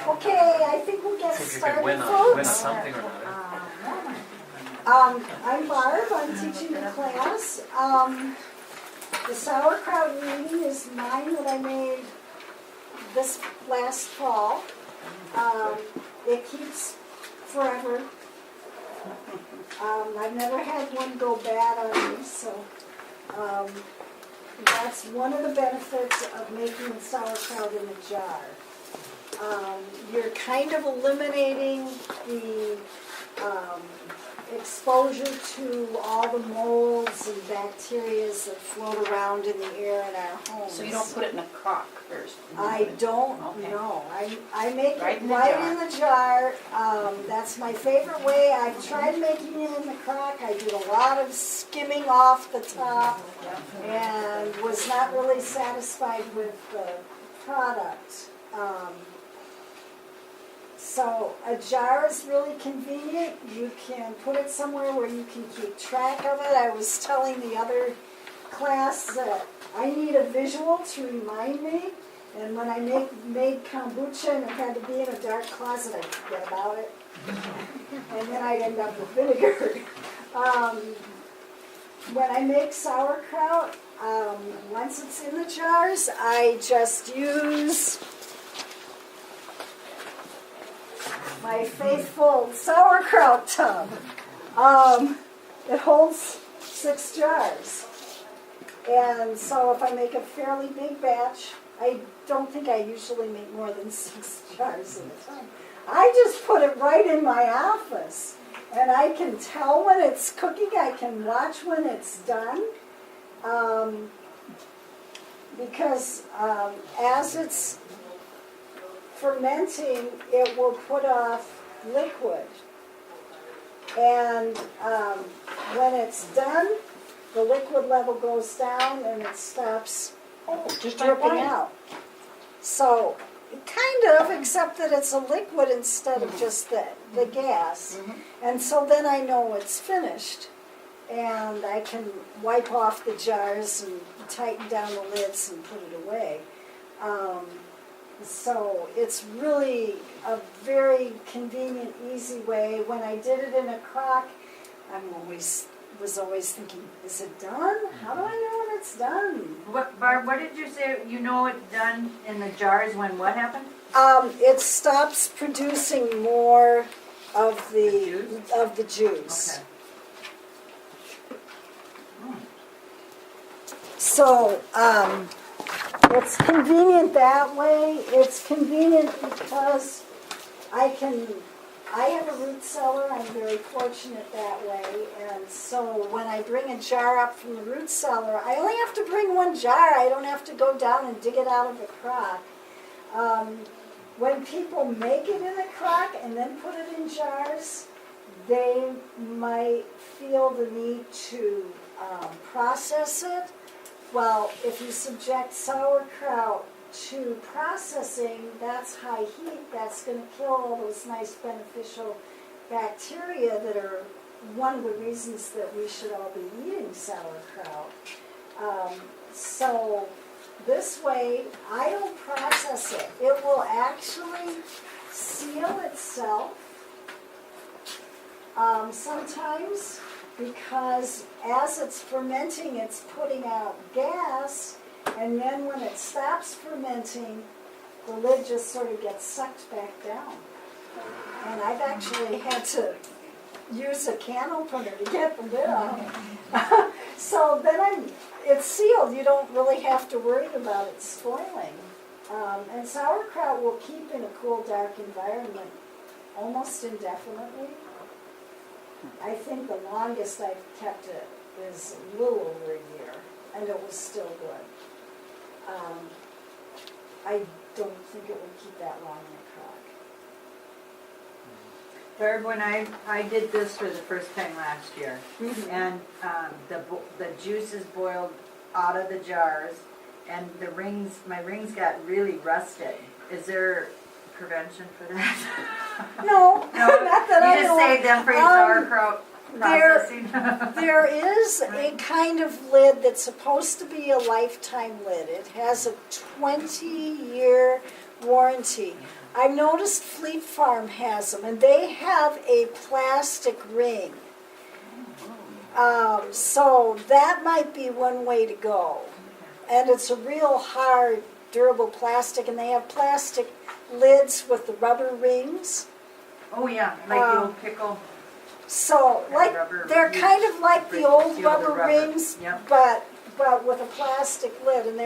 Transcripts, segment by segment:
Okay, I think we'll get See if you started, can win on folks. something or another. I'm Barb, I'm teaching the class. The sauerkraut meeting is mine that I made this last fall. It keeps forever. I've never had one go bad on me, so that's one of the benefits of making sauerkraut in a jar. You're kind of eliminating the exposure to all the molds and bacteria that float around in the air in our homes. So you don't put it in a crock first? I don't Okay. know. I make Right it in the right jar. in the jar. That's my favorite way. I've tried making it in the crock. I did a lot of skimming off the top and was not really satisfied with the product. So a jar is really convenient. You can put it somewhere where you can keep track of it. I was telling the other class that I need a visual to remind me. And when I made kombucha and it had to be in a dark closet, I'd forget about it. And then I'd end up with vinegar. When I make sauerkraut, once it's in the jars, I just use my faithful sauerkraut tub. It holds 6 jars. And so if I make a fairly big batch, I don't think I usually make more than 6 jars at a time. I just put it right in my office. And I can tell when it's cooking. I can watch when it's done. Because as it's fermenting, it will put off liquid. And when it's done, the liquid level goes down and it stops Just like dripping wine. out. So, kind of, except that it's a liquid instead of just the gas. And so then I know it's finished. And I can wipe off the jars and tighten down the lids and put it away. So it's really a very convenient, easy way. When I did it in a crock, I was always thinking, is it done? How do I know when it's done? What, Barb, what did you say, you know it's done in the jars when what happened? It stops producing more of the juice. Okay. So, it's convenient that way. It's convenient because I have a root cellar. I'm very fortunate that way. And so when I bring a jar up from the root cellar, I only have to bring 1 jar. I don't have to go down and dig it out of the crock. When people make it in a crock and then put it in jars, they might feel the need to process it. Well, if you subject sauerkraut to processing, that's high heat. That's going to kill all those nice beneficial bacteria that are one of the reasons that we should all be eating sauerkraut. So this way, I don't process it. It will actually seal itself sometimes, because as it's fermenting, it's putting out gas, and then when it stops fermenting, the lid just sort of gets sucked back down. And I've actually had to use a can opener to get the lid off. So then it's sealed. You don't really have to worry about it spoiling. And sauerkraut will keep in a cool, dark environment almost indefinitely. I think the longest I've kept it is a little over a year, and it was still good. I don't think it would keep that long in a crock. Barb, when I did this for the first time last year, and the juices boiled out of the jars, and my rings got really rusted. Is there prevention for that? No, not that I You just know. saved them for your sauerkraut processing? There is a kind of lid that's supposed to be a lifetime lid. It has a 20-year warranty. I noticed Fleet Farm has them, and they have a plastic ring. So that might be one way to go. And it's a real hard, durable plastic, and they have plastic lids with the rubber rings. Oh, yeah, like the old pickle. So, like, Rubber they're rings. kind of like the old Seal the rubber rubber. rings, Yep. but with a plastic lid. And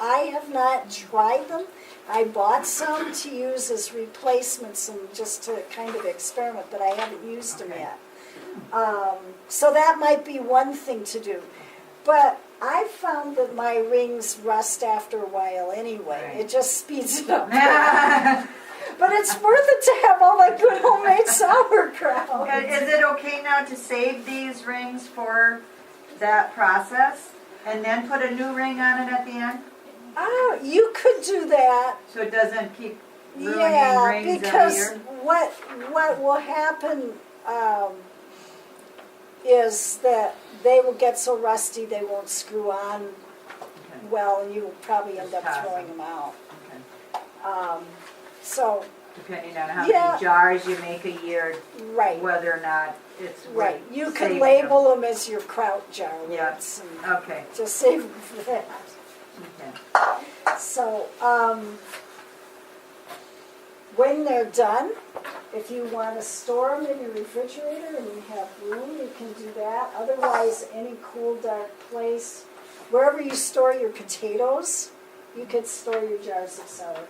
I have not tried them. I bought some to use as replacements and just to kind of experiment, but I haven't used them Okay. yet. So that might be one thing to do. But I've found that my rings rust after a while anyway. Right. It just speeds it up. But it's worth it to have all that good homemade sauerkraut. Is it okay now to save these rings for that process and then put a new ring on it at the end? Oh, you could do that. So it doesn't keep ruining Yeah, rings every because year? what will happen is that they will get so rusty they won't screw on Okay. well, and you'll probably end Just up toss throwing them. them out. Okay. So, Depending on how Yeah. many jars you make a year, right, whether or not it's worth right. You could saving label them as your kraut jar Yeah. lids and Okay, just save them for that. okay. So, when they're done, if you want to store them in your refrigerator and you have room, you can do that. Otherwise, any cool, dark place, wherever you store your potatoes, you could store your jars of sauerkraut.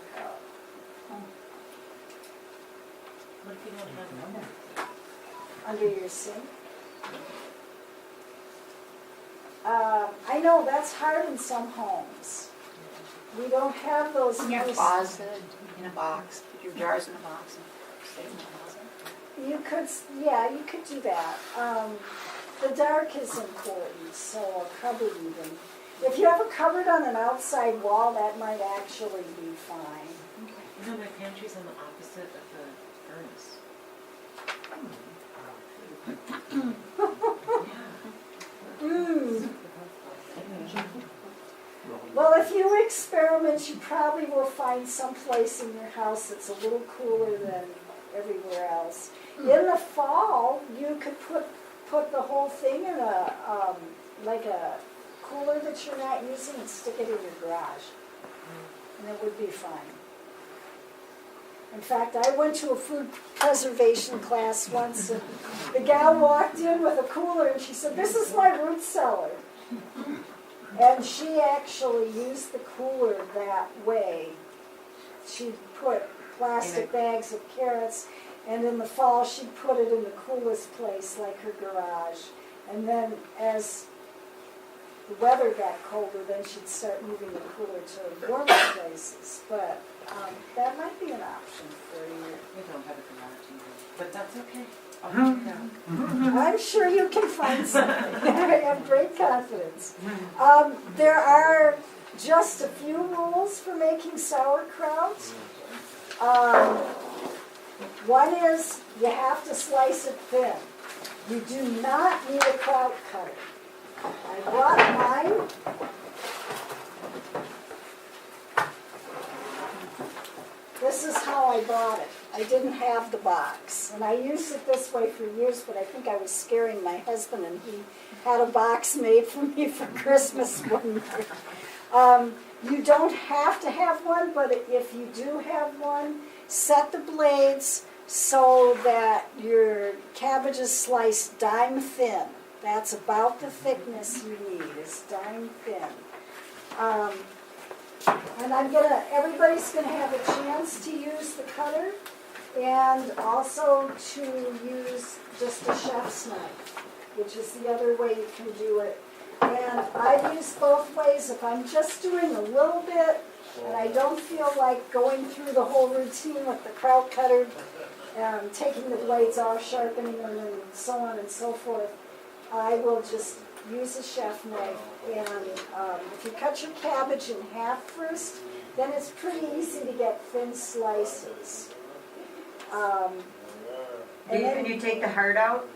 What if you don't have one? Under your sink. I know that's hard in some homes. We don't have those. In your nice- closet, in a box, put your jars in a box and save them in the closet. You could, yeah, you could do that. The dark is important, so a cupboard even. If you have a cupboard on an outside wall, that might actually be fine. You know, my pantry's on the opposite of the furnace. Mm. Well, if you experiment, you probably will find some place in your house that's a little cooler than everywhere else. In the fall, you could put the whole thing in like a cooler that you're not using and stick it in your garage, and it would be fine. In fact, I went to a food preservation class once, and the gal walked in with a cooler, and she said, "This is my root cellar." And she actually used the cooler that way. She put plastic bags of carrots, and in the fall she'd put it in the coolest place, like her garage. And then as the weather got colder, then she'd start moving the cooler to warmer places. But that might be an option for you. We don't have a garage either, but that's okay. I'll figure it out. I'm sure you can find something. I have great confidence. There are just a few rules for making sauerkraut. One is you have to slice it thin. You do not need a kraut cutter. I bought mine. This is how I bought it. I didn't have the box. And I used it this way for years, but I think I was scaring my husband, and he had a box made for me for Christmas one year. You don't have to have one, but if you do have one, set the blades so that your cabbage is sliced dime thin. That's about the thickness you need, is dime thin. And everybody's gonna have a chance to use the cutter and also to use just a chef's knife, which is the other way you can do it. And I've used both ways. If I'm just doing a little bit and I don't feel like going through the whole routine with the kraut cutter, taking the blades off, sharpening them, and so on and so forth, I will just use a chef knife. And if you cut your cabbage in half first, then it's pretty easy to get thin slices. Can you take the heart out?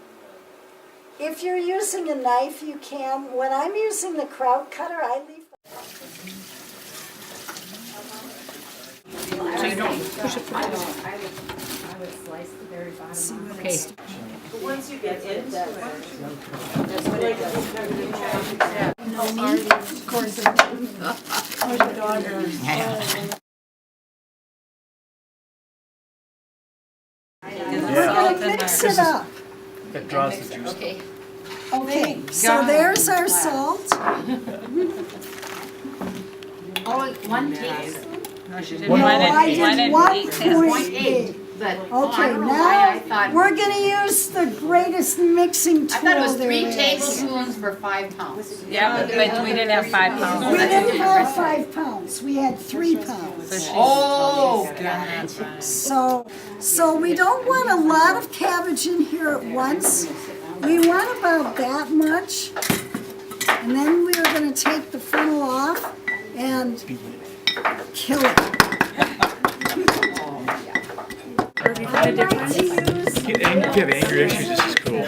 If you're using a knife, you can. When I'm using the kraut cutter, I leave. So you don't push it I twice. would slice the very bottom See off. what Okay. it's. But once you get into it, That's what it does. Of course. Oh, your daughters. We're gonna mix it up. That draws the juice. Okay. Okay, so there's our salt. Oh, 1 teaspoon? No, she did No, I one did and 1.8. But, oh, I Okay, don't know why I now, thought, we're gonna use the greatest mixing I tool thought it was there 3 is. tablespoons for 5 pounds. Yeah, but we didn't have 5 pounds. We didn't have 5 pounds, we had 3 pounds. Oh, So we don't want a lot of cabbage in here at once. We want about that much. And then we're gonna take the funnel off and kill it. I like to use. If you have anger issues, this is cool.